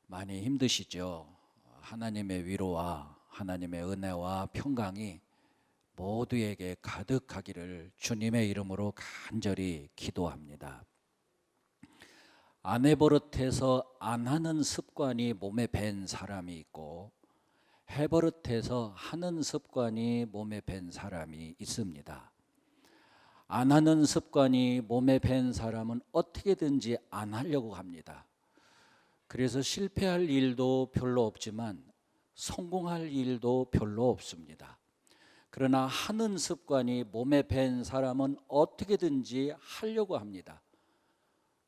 많이 힘드시죠? 하나님의 위로와 하나님의 은혜와 평강이 모두에게 가득하기를 주님의 이름으로 간절히 기도합니다. 아내 버릇해서 안 하는 습관이 몸에 밴 사람이 있고 해 버릇해서 하는 습관이 몸에 밴 사람이 있습니다. 안 하는 습관이 몸에 밴 사람은 어떻게든지 안 하려고 합니다. 그래서 실패할 일도 별로 없지만 성공할 일도 별로 없습니다. 그러나 하는 습관이 몸에 밴 사람은 어떻게든지 하려고 합니다.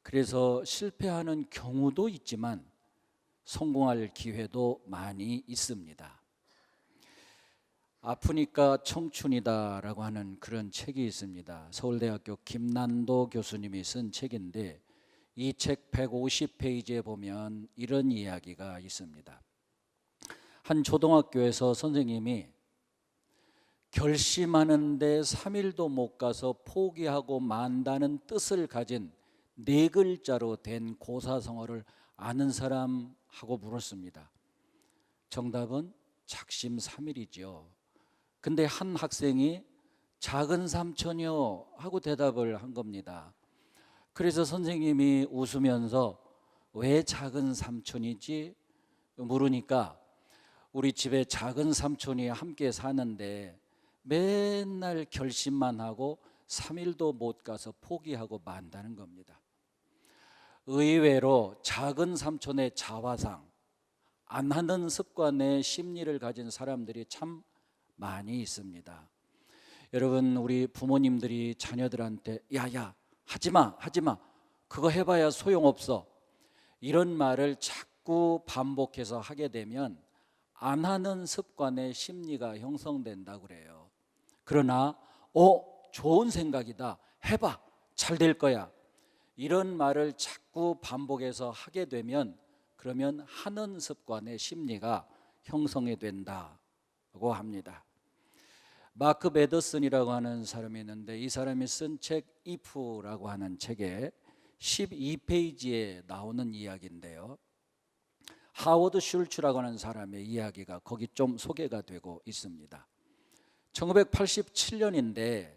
그래서 실패하는 경우도 있지만 성공할 기회도 많이 있습니다. 아프니까 청춘이다라고 하는 그런 책이 있습니다. 서울대학교 김난도 교수님이 쓴 책인데 이 책 150페이지에 보면 이런 이야기가 있습니다. 한 초등학교에서 선생님이 결심하는데 3일도 못 가서 포기하고 만다는 뜻을 가진 4글자로 된 고사성어를 아는 사람 하고 물었습니다. 정답은 작심삼일이죠. 근데 한 학생이 작은 삼촌이요 하고 대답을 한 겁니다. 그래서 선생님이 웃으면서 왜 작은 삼촌이지 물으니까 우리 집에 작은 삼촌이 함께 사는데 맨날 결심만 하고 3일도 못 가서 포기하고 만다는 겁니다. 의외로 작은 삼촌의 자화상, 안 하는 습관의 심리를 가진 사람들이 참 많이 있습니다. 여러분, 우리 부모님들이 자녀들한테 야야 하지마 그거 해봐야 소용없어 이런 말을 자꾸 반복해서 하게 되면 안 하는 습관의 심리가 형성된다고 그래요. 그러나 좋은 생각이다, 해봐, 잘 될 거야 이런 말을 자꾸 반복해서 하게 되면 그러면 하는 습관의 심리가 형성이 된다고 합니다. 마크 메더슨이라고 하는 사람이 있는데 이 사람이 쓴 책 if라고 하는 책에 12페이지에 나오는 이야기인데요, 하워드 슐츠라고 하는 사람의 이야기가 거기 좀 소개가 되고 있습니다. 1987년인데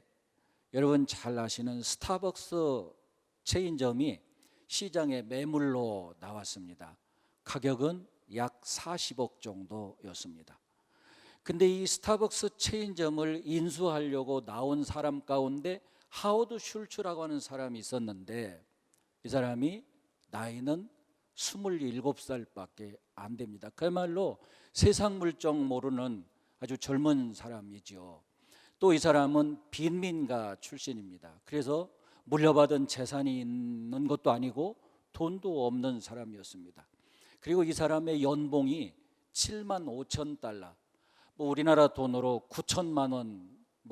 여러분 잘 아시는 스타벅스 체인점이 시장에 매물로 나왔습니다. 가격은 약 40억 정도였습니다. 근데 이 스타벅스 체인점을 인수하려고 나온 사람 가운데 하워드 슐츠라고 하는 사람이 있었는데 이 사람이 나이는 27살밖에 안 됩니다. 그야말로 세상 물정 모르는 아주 젊은 사람이죠. 또 이 사람은 빈민가 출신입니다. 그래서 물려받은 재산이 있는 것도 아니고 돈도 없는 사람이었습니다. 그리고 이 사람의 연봉이 7만 5천 달러, 우리나라 돈으로 9천만 원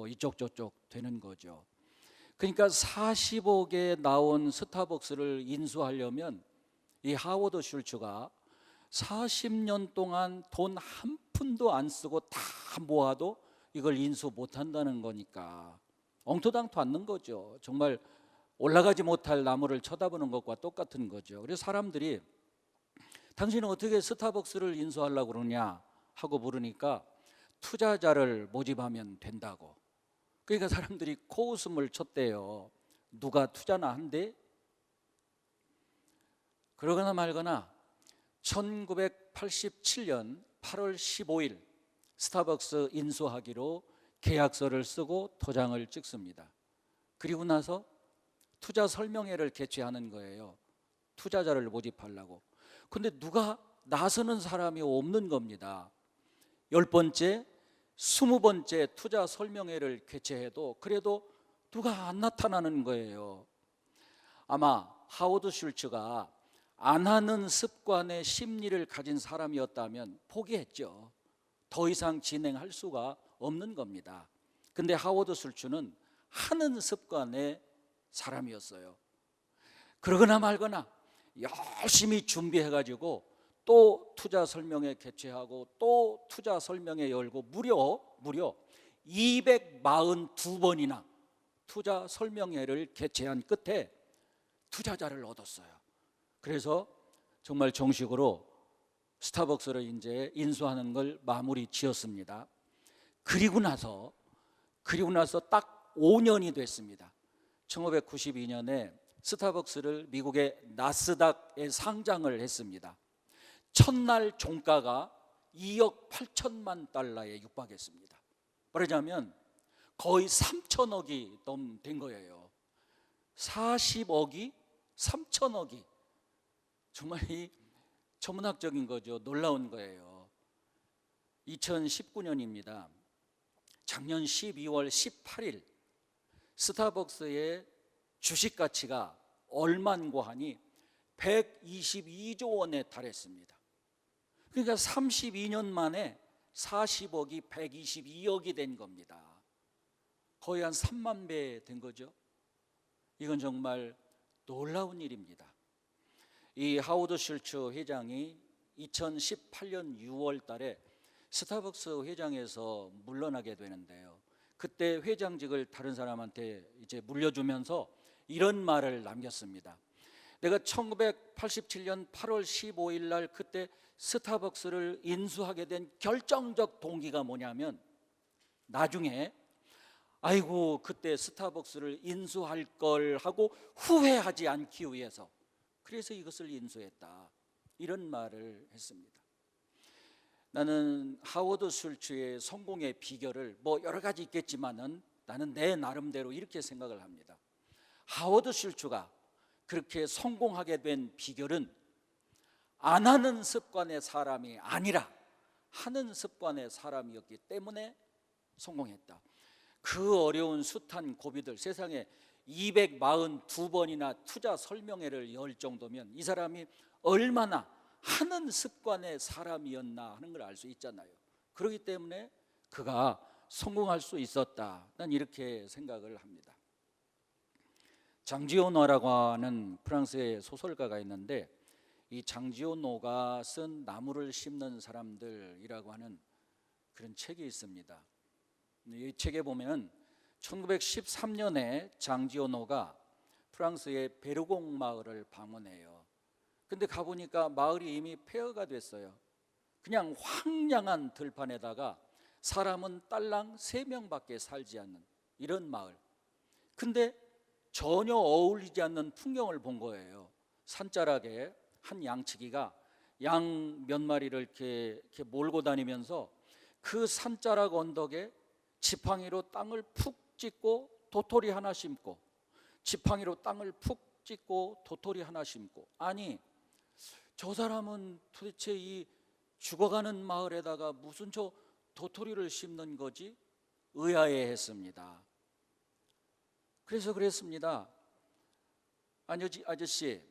이쪽 저쪽 되는 거죠. 그러니까 40억에 나온 스타벅스를 인수하려면 이 하워드 슐츠가 40년 동안 돈 한 푼도 안 쓰고 다 모아도 이걸 인수 못한다는 거니까 엉터당토 않는 거죠. 정말 올라가지 못할 나무를 쳐다보는 것과 똑같은 거죠. 그래서 사람들이 당신은 어떻게 스타벅스를 인수하려고 그러냐 하고 물으니까 투자자를 모집하면 된다고. 그러니까 사람들이 코웃음을 쳤대요. 누가 투자나 한대? 그러거나 말거나 1987년 8월 15일 스타벅스 인수하기로 계약서를 쓰고 도장을 찍습니다. 그리고 나서 투자 설명회를 개최하는 거예요. 투자자를 모집하려고. 근데 누가 나서는 사람이 없는 겁니다. 10번째, 20번째 투자 설명회를 개최해도 그래도 누가 안 나타나는 거예요. 아마 하워드 슐츠가 안 하는 습관의 심리를 가진 사람이었다면 포기했죠. 더 이상 진행할 수가 없는 겁니다. 근데 하워드 슐츠는 하는 습관의 사람이었어요. 그러거나 말거나 열심히 준비해가지고 또 투자 설명회 개최하고 또 투자 설명회 열고 무려 242번이나 투자 설명회를 개최한 끝에 투자자를 얻었어요. 그래서 정말 정식으로 스타벅스를 이제 인수하는 걸 마무리 지었습니다. 그리고 나서 딱 5년이 됐습니다. 1992년에 스타벅스를 미국의 나스닥에 상장을 했습니다. 첫날 종가가 2억 8천만 달러에 육박했습니다. 말하자면 거의 3천억이 된 거예요. 40억이 3천억이 정말 이 천문학적인 거죠. 놀라운 거예요. 2019년입니다. 작년 12월 18일 스타벅스의 주식 가치가 얼마인고 하니 122조 원에 달했습니다. 그러니까 32년 만에 40억이 122억이 된 겁니다. 거의 한 3만 배 된 거죠. 이건 정말 놀라운 일입니다. 이 하워드 슐츠 회장이 2018년 6월 달에 스타벅스 회장에서 물러나게 되는데요. 그때 회장직을 다른 사람한테 이제 물려주면서 이런 말을 남겼습니다. 내가 1987년 8월 15일 날 그때 스타벅스를 인수하게 된 결정적 동기가 뭐냐면 나중에 아이고 그때 스타벅스를 인수할 걸 하고 후회하지 않기 위해서 그래서 이것을 인수했다, 이런 말을 했습니다. 나는 하워드 슐츠의 성공의 비결을 뭐 여러 가지 있겠지만은 나는 내 나름대로 이렇게 생각을 합니다. 하워드 슐츠가 그렇게 성공하게 된 비결은 안 하는 습관의 사람이 아니라 하는 습관의 사람이었기 때문에 성공했다. 그 어려운 숱한 고비들, 세상에 242번이나 투자 설명회를 열 정도면 이 사람이 얼마나 하는 습관의 사람이었나 하는 걸 알 수 있잖아요. 그렇기 때문에 그가 성공할 수 있었다, 난 이렇게 생각을 합니다. 장지오노라고 하는 프랑스의 소설가가 있는데 이 장지오노가 쓴 나무를 심는 사람들이라고 하는 그런 책이 있습니다. 이 책에 보면 1913년에 장지오노가 프랑스의 베르공 마을을 방문해요. 근데 가보니까 마을이 이미 폐허가 됐어요. 그냥 황량한 들판에다가 사람은 딸랑 3명밖에 살지 않는 이런 마을. 근데 전혀 어울리지 않는 풍경을 본 거예요. 산자락에 한 양치기가 양 몇 마리를 이렇게 몰고 다니면서 그 산자락 언덕에 지팡이로 땅을 푹 찢고 도토리 하나 심고, 지팡이로 땅을 푹 찢고 도토리 하나 심고. 아니 저 사람은 도대체 이 죽어가는 마을에다가 무슨 저 도토리를 심는 거지? 의아해했습니다. 그래서 그랬습니다. 아저씨,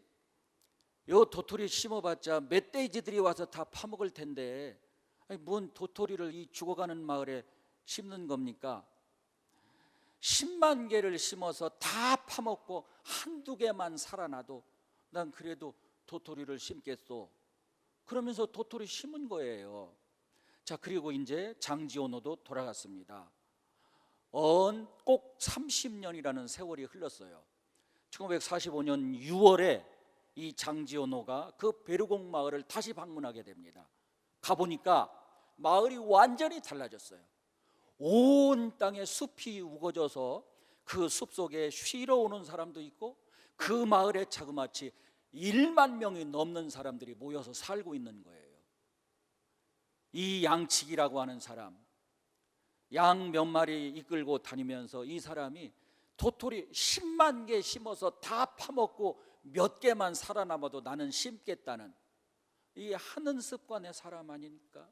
요 도토리 심어봤자 멧돼지들이 와서 다 파먹을 텐데 아니, 뭔 도토리를 이 죽어가는 마을에 심는 겁니까? 10만 개를 심어서 다 파먹고 한두 개만 살아나도 난 그래도 도토리를 심겠소. 그러면서 도토리 심은 거예요. 자, 그리고 이제 장지오노도 돌아갔습니다. 꼭 30년이라는 세월이 흘렀어요. 1945년 6월에 이 장지오노가 그 베르공 마을을 다시 방문하게 됩니다. 가보니까 마을이 완전히 달라졌어요. 온 땅에 숲이 우거져서 그 숲 속에 쉬러 오는 사람도 있고 그 마을에 자그마치 1만 명이 넘는 사람들이 모여서 살고 있는 거예요. 이 양치기라고 하는 사람, 양 몇 마리 이끌고 다니면서 이 사람이 도토리 10만 개 심어서 다 파먹고 몇 개만 살아남아도 나는 심겠다는 이 하는 습관의 사람 아닙니까?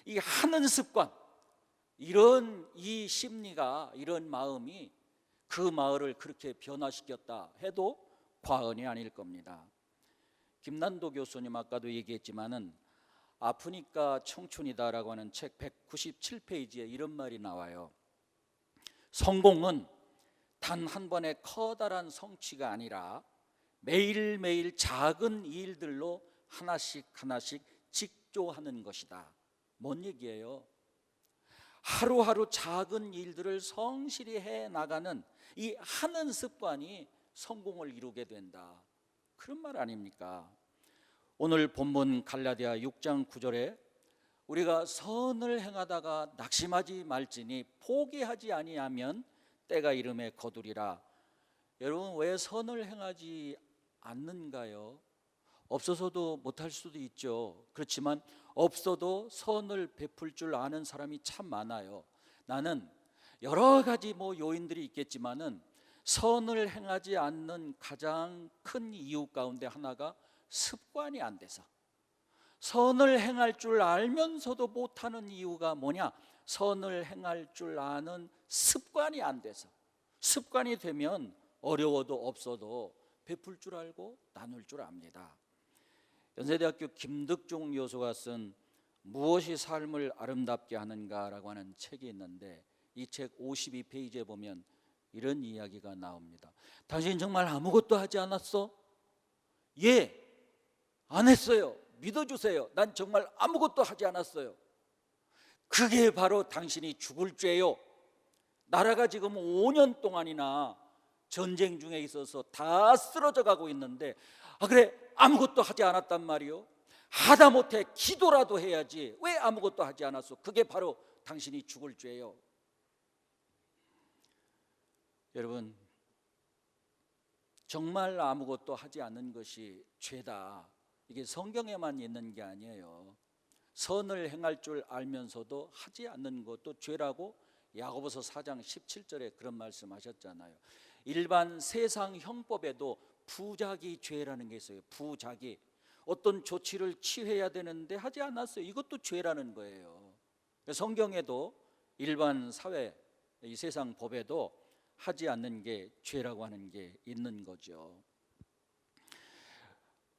이 하는 습관, 이런 이 심리가, 이런 마음이 그 마을을 그렇게 변화시켰다 해도 과언이 아닐 겁니다. 김난도 교수님 아까도 얘기했지만은 아프니까 청춘이다라고 하는 책 197페이지에 이런 말이 나와요. 성공은 단 한 번의 커다란 성취가 아니라 매일매일 작은 일들로 하나씩 직조하는 것이다. 뭔 얘기예요? 하루하루 작은 일들을 성실히 해나가는 이 하는 습관이 성공을 이루게 된다, 그런 말 아닙니까? 오늘 본문 갈라디아 6장 9절에 우리가 선을 행하다가 낙심하지 말지니 포기하지 아니하면 때가 이름에 거두리라. 여러분, 왜 선을 행하지 않는가요? 없어서도 못할 수도 있죠. 그렇지만 없어도 선을 베풀 줄 아는 사람이 참 많아요. 나는 여러 가지 요인들이 있겠지만은 선을 행하지 않는 가장 큰 이유 가운데 하나가 습관이 안 돼서, 선을 행할 줄 알면서도 못하는 이유가 뭐냐? 선을 행할 줄 아는 습관이 안 돼서. 습관이 되면 어려워도 없어도 베풀 줄 알고 나눌 줄 압니다. 연세대학교 김득종 교수가 쓴 무엇이 삶을 아름답게 하는가라고 하는 책이 있는데, 이 책 52페이지에 보면 이런 이야기가 나옵니다. 당신 정말 아무것도 하지 않았어? 예, 안 했어요. 믿어주세요. 난 정말 아무것도 하지 않았어요. 그게 바로 당신이 죽을 죄요. 나라가 지금 5년 동안이나 전쟁 중에 있어서 다 쓰러져 가고 있는데, 그래 아무것도 하지 않았단 말이요? 하다못해 기도라도 해야지 왜 아무것도 하지 않았어? 그게 바로 당신이 죽을 죄요. 여러분, 정말 아무것도 하지 않는 것이 죄다, 이게 성경에만 있는 게 아니에요. 선을 행할 줄 알면서도 하지 않는 것도 죄라고 야고보서 4장 17절에 그런 말씀하셨잖아요. 일반 세상 형법에도 부작위 죄라는 게 있어요. 부작위, 어떤 조치를 취해야 되는데 하지 않았어요. 이것도 죄라는 거예요. 성경에도 일반 사회, 이 세상 법에도 하지 않는 게 죄라고 하는 게 있는 거죠.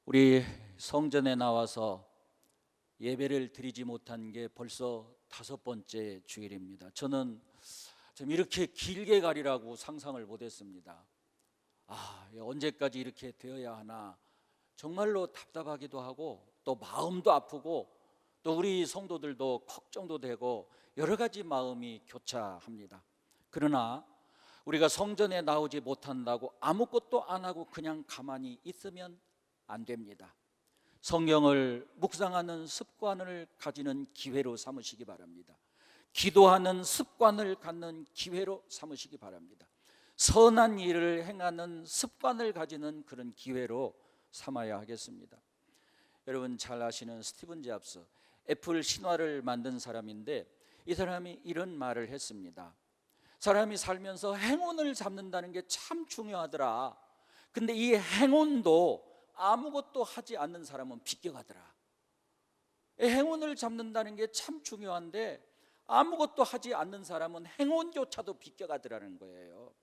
우리 성전에 나와서 예배를 드리지 못한 게 벌써 5번째 주일입니다. 저는 좀 이렇게 길게 가리라고 상상을 못했습니다. 언제까지 이렇게 되어야 하나, 정말로 답답하기도 하고 또 마음도 아프고 또 우리 성도들도 걱정도 되고 여러 가지 마음이 교차합니다. 그러나 우리가 성전에 나오지 못한다고 아무것도 안 하고 그냥 가만히 있으면 안 됩니다. 성경을 묵상하는 습관을 가지는 기회로 삼으시기 바랍니다. 기도하는 습관을 갖는 기회로 삼으시기 바랍니다. 선한 일을 행하는 습관을 가지는 그런 기회로 삼아야 하겠습니다. 여러분 잘 아시는 스티븐 잡스, 애플 신화를 만든 사람인데, 이 사람이 이런 말을 했습니다. 사람이 살면서 행운을 잡는다는 게 참 중요하더라. 근데 이 행운도 아무것도 하지 않는 사람은 비껴가더라. 행운을 잡는다는 게 참 중요한데 아무것도 하지 않는 사람은 행운조차도 비껴가더라는 거예요.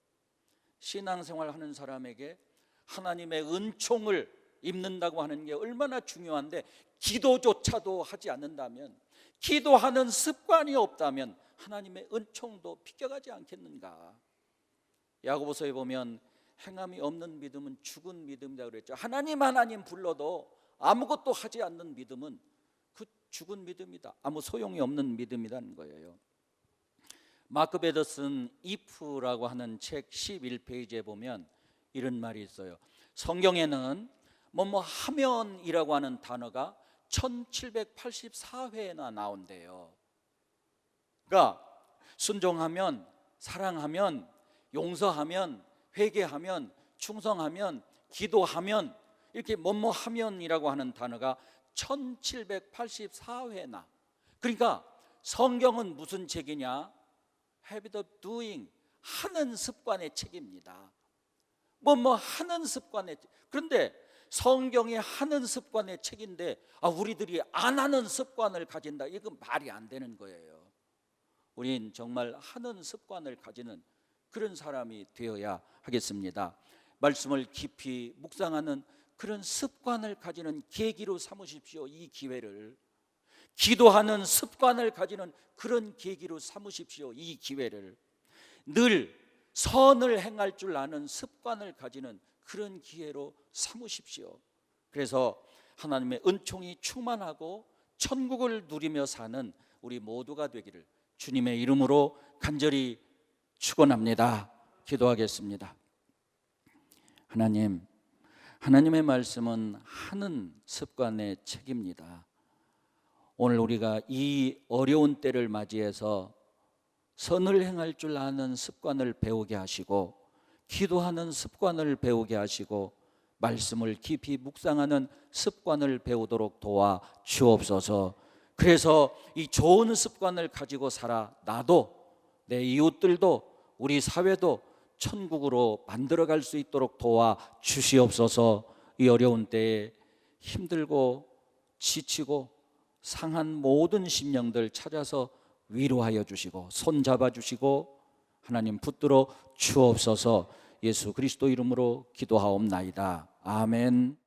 신앙생활 하는 사람에게 하나님의 은총을 입는다고 하는 게 얼마나 중요한데, 기도조차도 하지 않는다면, 기도하는 습관이 없다면 하나님의 은총도 비껴가지 않겠는가? 야고보서에 보면 행함이 없는 믿음은 죽은 믿음이라고 그랬죠. 하나님 불러도 아무것도 하지 않는 믿음은 그 죽은 믿음이다, 아무 소용이 없는 믿음이라는 거예요. 마크 베더슨 if라고 하는 책 11페이지에 보면 이런 말이 있어요. 성경에는 뭐뭐 하면이라고 하는 단어가 1784회나 나온대요. 그러니까 순종하면, 사랑하면, 용서하면, 회개하면, 충성하면, 기도하면, 이렇게 뭐뭐 하면이라고 하는 단어가 1784회나. 그러니까 성경은 무슨 책이냐? Habit of doing, 하는 습관의 책입니다. 뭐뭐 하는 습관의 책. 그런데 성경이 하는 습관의 책인데 우리들이 안 하는 습관을 가진다, 이건 말이 안 되는 거예요. 우린 정말 하는 습관을 가지는 그런 사람이 되어야 하겠습니다. 말씀을 깊이 묵상하는 그런 습관을 가지는 계기로 삼으십시오. 이 기회를. 기도하는 습관을 가지는 그런 계기로 삼으십시오. 이 기회를. 늘 선을 행할 줄 아는 습관을 가지는 그런 기회로 삼으십시오. 그래서 하나님의 은총이 충만하고 천국을 누리며 사는 우리 모두가 되기를 주님의 이름으로 간절히 축원합니다. 기도하겠습니다. 하나님의 말씀은 하는 습관의 책입니다. 오늘 우리가 이 어려운 때를 맞이해서 선을 행할 줄 아는 습관을 배우게 하시고, 기도하는 습관을 배우게 하시고, 말씀을 깊이 묵상하는 습관을 배우도록 도와 주옵소서. 그래서 이 좋은 습관을 가지고 살아 나도, 내 이웃들도, 우리 사회도 천국으로 만들어갈 수 있도록 도와 주시옵소서. 이 어려운 때에 힘들고 지치고 상한 모든 심령들 찾아서 위로하여 주시고 손잡아 주시고 하나님 붙들어 주옵소서. 예수 그리스도 이름으로 기도하옵나이다. 아멘.